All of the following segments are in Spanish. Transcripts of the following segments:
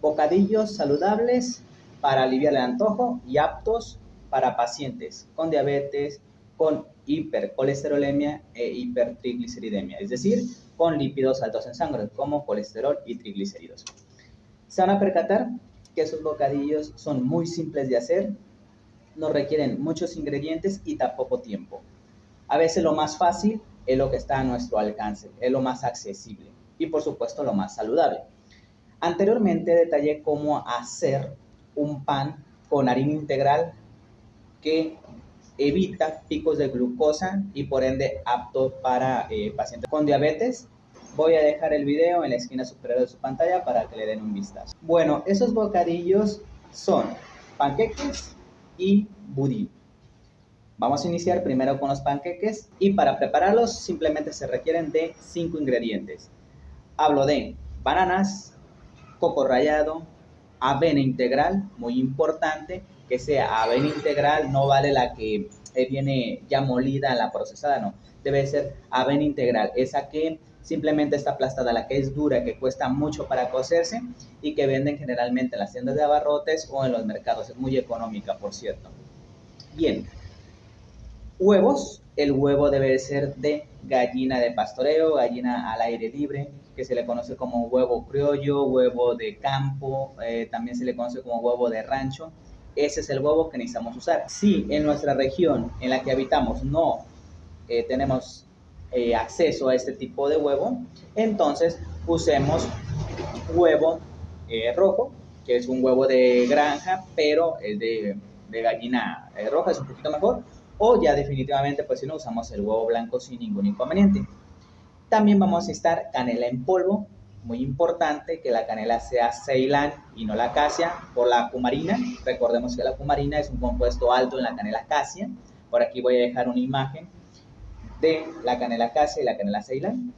Bocadillos saludables para aliviar el antojo y aptos para pacientes con diabetes, con hipercolesterolemia e hipertrigliceridemia, es decir, con lípidos altos en sangre, como colesterol y triglicéridos. Se van a percatar que esos bocadillos son muy simples de hacer, no requieren muchos ingredientes y tampoco tiempo. A veces lo más fácil es lo que está a nuestro alcance, es lo más accesible y por supuesto lo más saludable. Anteriormente detallé cómo hacer un pan con harina integral que evita picos de glucosa y por ende apto para pacientes con diabetes. Voy a dejar el video en la esquina superior de su pantalla para que le den un vistazo. Bueno, esos bocadillos son panqueques y budín. Vamos a iniciar primero con los panqueques y para prepararlos simplemente se requieren de 5 ingredientes. Hablo de bananas, coco rallado, avena integral, muy importante, que sea avena integral, no vale la que viene ya molida, la procesada, no. Debe ser avena integral, esa que simplemente está aplastada, la que es dura, que cuesta mucho para cocerse y que venden generalmente en las tiendas de abarrotes o en los mercados. Es muy económica, por cierto. Bien, huevos. El huevo debe ser de gallina de pastoreo, gallina al aire libre, que se le conoce como huevo criollo, huevo de campo, también se le conoce como huevo de rancho. Ese es el huevo que necesitamos usar. Si en nuestra región en la que habitamos no tenemos acceso a este tipo de huevo, entonces usemos huevo rojo, que es un huevo de granja, pero es de gallina roja, es un poquito mejor. O ya definitivamente, pues si no, usamos el huevo blanco sin ningún inconveniente. También vamos a necesitar canela en polvo, muy importante que la canela sea Ceilán y no la acacia, por la cumarina. Recordemos que la cumarina es un compuesto alto en la canela acacia. Por aquí voy a dejar una imagen de la canela acacia y la canela Ceilán.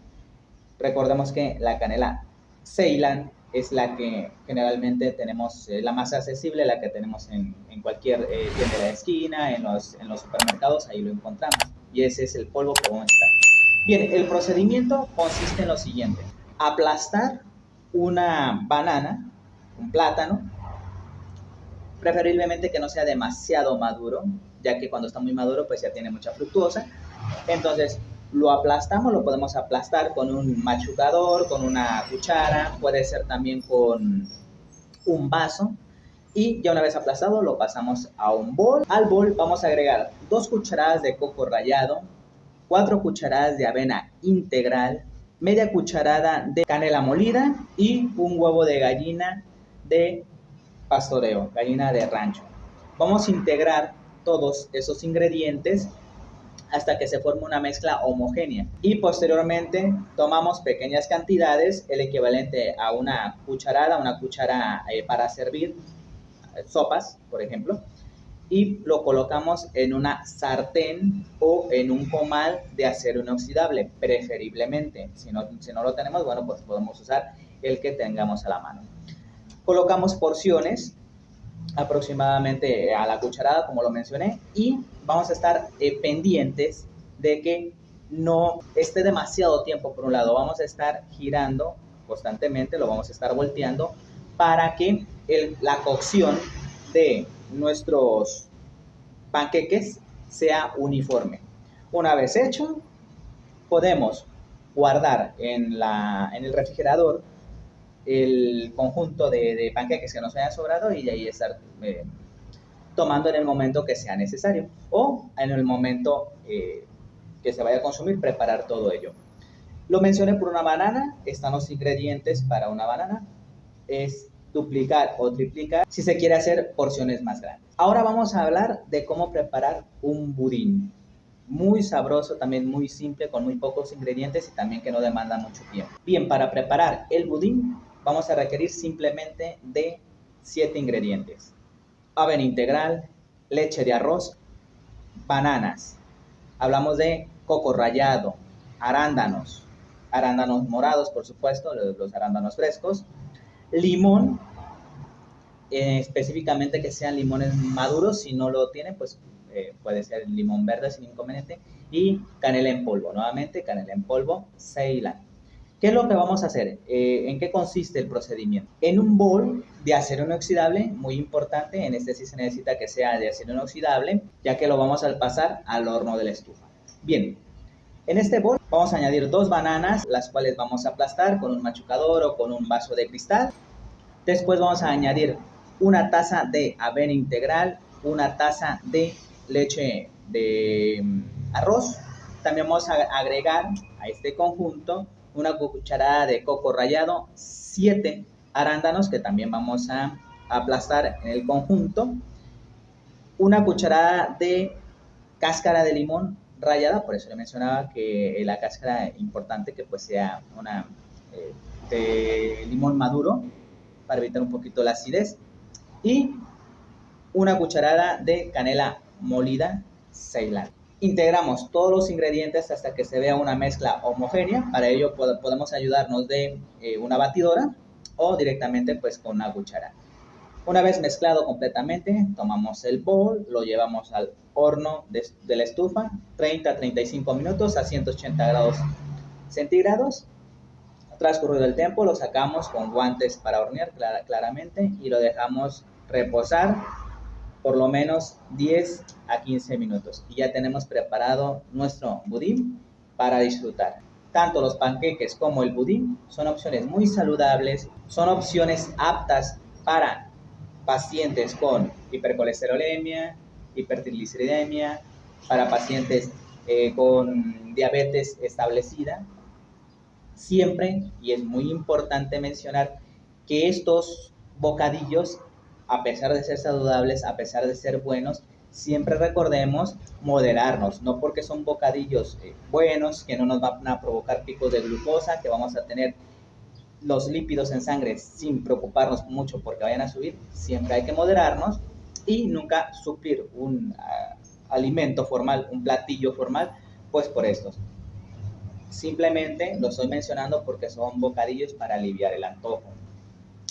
Recordemos que la canela Ceilán es la que generalmente tenemos, la más accesible, la que tenemos en cualquier tienda de la esquina, en los supermercados, ahí lo encontramos. Y ese es el polvo que vamos a necesitar. Bien, el procedimiento consiste en lo siguiente: aplastar una banana, un plátano, preferiblemente que no sea demasiado maduro, ya que cuando está muy maduro pues ya tiene mucha fructuosa. Entonces lo aplastamos, lo podemos aplastar con un machucador, con una cuchara, puede ser también con un vaso. Y ya una vez aplastado lo pasamos a un bol. Al bol vamos a agregar 2 cucharadas de coco rallado, 4 cucharadas de avena integral, media cucharada de canela molida y un huevo de gallina de pastoreo, gallina de rancho. Vamos a integrar todos esos ingredientes hasta que se forme una mezcla homogénea y posteriormente tomamos pequeñas cantidades, el equivalente a una cuchara para servir sopas, por ejemplo, y lo colocamos en una sartén o en un comal de acero inoxidable, preferiblemente. Si no lo tenemos, bueno, pues podemos usar el que tengamos a la mano. Colocamos porciones aproximadamente a la cucharada, como lo mencioné, y vamos a estar pendientes de que no esté demasiado tiempo por un lado. Vamos a estar girando constantemente, lo vamos a estar volteando para que la cocción de nuestros panqueques sea uniforme. Una vez hecho, podemos guardar en el refrigerador el conjunto de panqueques que nos haya sobrado y de ahí estar tomando en el momento que sea necesario o en el momento que se vaya a consumir, preparar todo ello. Lo mencioné por una banana, están los ingredientes para una banana, es duplicar o triplicar si se quiere hacer porciones más grandes. Ahora vamos a hablar de cómo preparar un budín. Muy sabroso, también muy simple, con muy pocos ingredientes y también que no demanda mucho tiempo. Bien, para preparar el budín vamos a requerir simplemente de 7 ingredientes: avena integral, leche de arroz, bananas, hablamos de coco rallado, arándanos, arándanos morados, por supuesto, los arándanos frescos, limón, específicamente que sean limones maduros. Si no lo tienen, pues puede ser limón verde sin inconveniente, y canela en polvo, nuevamente canela en polvo Ceilán. ¿Qué es lo que vamos a hacer? ¿En qué consiste el procedimiento? En un bol de acero inoxidable, muy importante. En este sí se necesita que sea de acero inoxidable, ya que lo vamos a pasar al horno de la estufa. Bien, en este bol vamos a añadir 2 bananas, las cuales vamos a aplastar con un machucador o con un vaso de cristal. Después vamos a añadir una taza de avena integral, una taza de leche de arroz. También vamos a agregar a este conjunto una cucharada de coco rallado, 7 arándanos que también vamos a aplastar en el conjunto, una cucharada de cáscara de limón rallada, por eso le mencionaba que la cáscara es importante que pues sea una de limón maduro para evitar un poquito la acidez, y una cucharada de canela molida Ceilán. Integramos todos los ingredientes hasta que se vea una mezcla homogénea. Para ello podemos ayudarnos de una batidora o directamente pues con una cuchara. Una vez mezclado completamente, tomamos el bol, lo llevamos al horno de la estufa, 30 a 35 minutos a 180 grados centígrados. Transcurrido el tiempo, lo sacamos con guantes para hornear claramente y lo dejamos reposar por lo menos 10 a 15 minutos. Y ya tenemos preparado nuestro budín para disfrutar. Tanto los panqueques como el budín son opciones muy saludables, son opciones aptas para pacientes con hipercolesterolemia, hipertrigliceridemia, para pacientes con diabetes establecida. Siempre, y es muy importante mencionar, que estos bocadillos, a pesar de ser saludables, a pesar de ser buenos, siempre recordemos moderarnos, no porque son bocadillos buenos, que no nos van a provocar picos de glucosa, que vamos a tener los lípidos en sangre sin preocuparnos mucho porque vayan a subir. Siempre hay que moderarnos y nunca suplir un alimento formal, un platillo formal, pues por estos. Simplemente lo estoy mencionando porque son bocadillos para aliviar el antojo.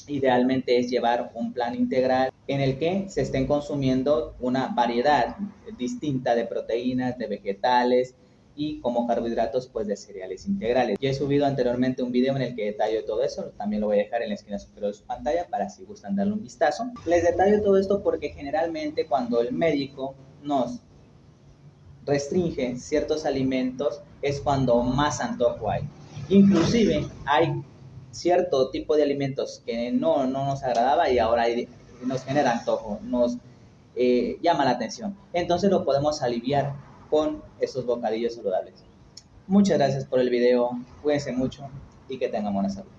Idealmente es llevar un plan integral en el que se estén consumiendo una variedad distinta de proteínas, de vegetales y como carbohidratos pues de cereales integrales. Yo he subido anteriormente un video en el que detallo todo eso, también lo voy a dejar en la esquina superior de su pantalla para si gustan darle un vistazo. Les detallo todo esto porque generalmente cuando el médico nos restringe ciertos alimentos es cuando más antojo hay. Inclusive hay cierto tipo de alimentos que no nos agradaba y ahora nos genera antojo, nos llama la atención. Entonces lo podemos aliviar con estos bocadillos saludables. Muchas gracias por el video, cuídense mucho y que tengan buena salud.